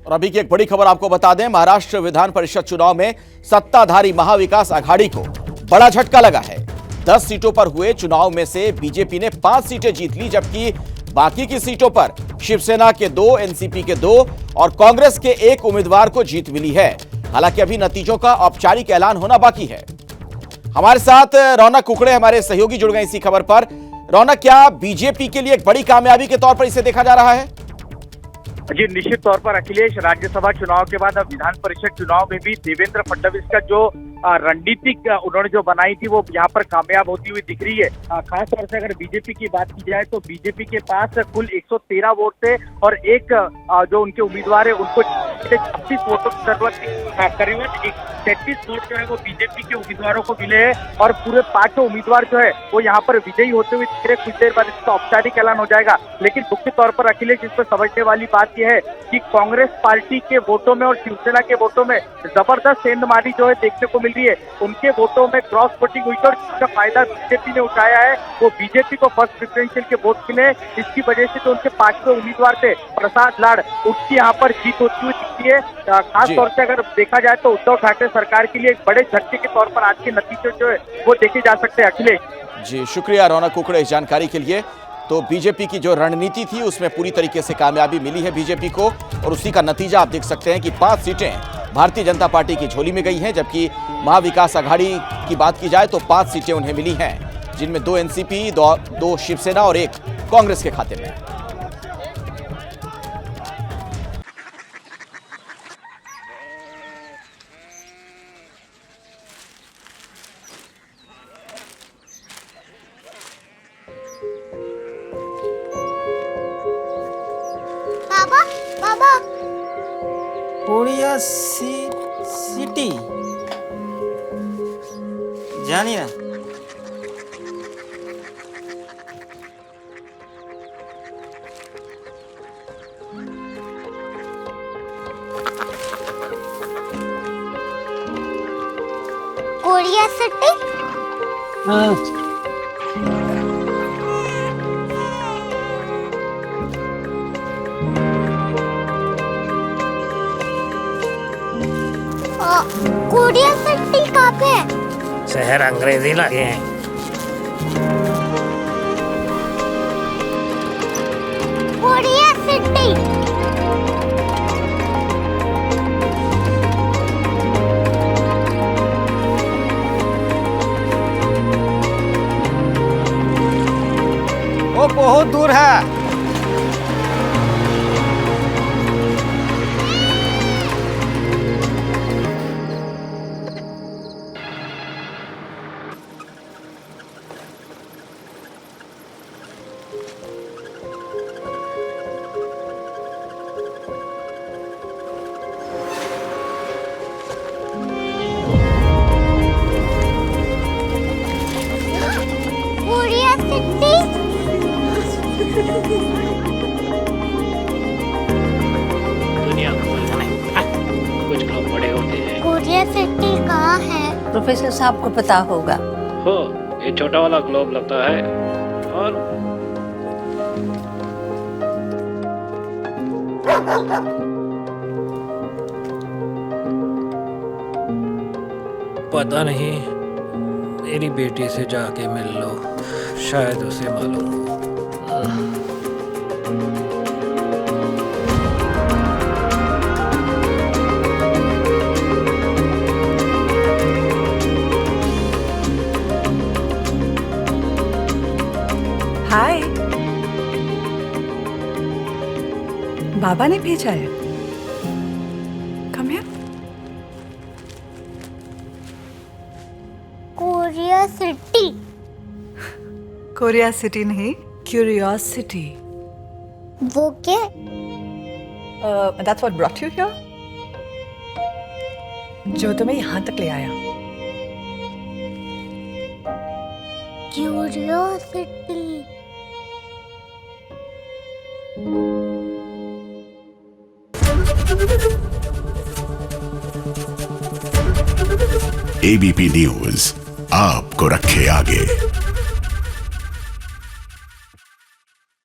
और अभी की एक बड़ी खबर आपको बता दें, महाराष्ट्र विधान परिषद चुनाव में सत्ताधारी महाविकास आघाड़ी को बड़ा झटका लगा है। 10 सीटों पर हुए चुनाव में से बीजेपी ने 5 सीटें जीत ली, जबकि बाकी की सीटों पर शिवसेना के 2, एनसीपी के 2 और कांग्रेस के 1 उम्मीदवार को जीत मिली है। हालांकि अभी नतीजों का औपचारिक ऐलान होना बाकी है। हमारे साथ रौनक कुकड़े हमारे सहयोगी जुड़ गए इसी खबर पर। रौनक, क्या बीजेपी के लिए एक बड़ी कामयाबी के तौर पर इसे देखा जा रहा है? जी निश्चित तौर पर अखिलेश, राज्यसभा चुनाव के बाद अब विधान परिषद चुनाव में भी देवेंद्र फडणवीस का जो रणनीतिक उन्होंने जो बनाई थी वो यहाँ पर कामयाब होती हुई दिख रही है। खास तौर से अगर बीजेपी की बात की जाए तो बीजेपी के पास कुल 113 वोट थे और एक जो उनके उम्मीदवार है उनको 36 वोटों की जरूरत थी। करीबन 33 वोट जो है वो बीजेपी के उम्मीदवारों को मिले हैं और पूरे 5 उम्मीदवार जो है वो यहाँ पर विजयी होते हुए दिख रहे। कुछ देर बाद इसका औपचारिक ऐलान हो जाएगा, लेकिन मुख्य तौर पर अखिलेश इस पर समझने वाली बात यह है कि कांग्रेस पार्टी के वोटों में और शिवसेना के वोटों में जबरदस्त सेंधमारी जो है देखने को मिल रही है। उनके वोटों में क्रॉस वोटिंग हुई और जिसका फायदा बीजेपी ने उठाया है वो बीजेपी को फर्स्ट प्रेफरेंशियल के वोट मिले। इसकी वजह से जो उनके 5वें उम्मीदवार थे प्रसाद लाड़, उसकी यहाँ पर जीत होती हुई दिखती है। खास तौर से अगर देखा जाए तो उद्धव ठाकरे सरकार के लिए एक बड़े झटके के तौर पर आज के नतीजे जो है वो देखे जा सकते हैं। अखिलेश जी, शुक्रिया रौनक कुकड़े इस जानकारी के लिए। तो बीजेपी की जो रणनीति थी उसमें पूरी तरीके से कामयाबी मिली है बीजेपी को, और उसी का नतीजा आप देख सकते हैं कि 5 सीटें भारतीय जनता पार्टी की झोली में गई हैं, जबकि महाविकास आघाड़ी की बात की जाए तो 5 सीटें उन्हें मिली हैं, जिनमें 2 एनसीपी, 2 शिवसेना और 1 कांग्रेस के खाते में। बाबा कोरिया सिटी जानी ना। Korea city? हाँ। कोरिया सिटी कहाँ पे है? शहर अंग्रेजी लगे हैं। कोरिया सिटी वो बहुत दूर है। दुनिया कुछ लोग बड़े होते हैं। कोरिया सिटी कहाँ है? प्रोफेसर साहब को पता होगा। हो, ये छोटा वाला ग्लोब लगता है और पता नहीं, मेरी बेटी से जाके मिल लो, शायद उसे मालूम हो। हाय, बाबा ने भेजा है। Come here. Korea city? Korea city नहीं, क्यूरियोसिटी। वो क्या? That's what brought you here? जो तुम्हें यहाँ तक ले आया। क्यूरियोसिटी। एबीपी न्यूज आपको रखे आगे।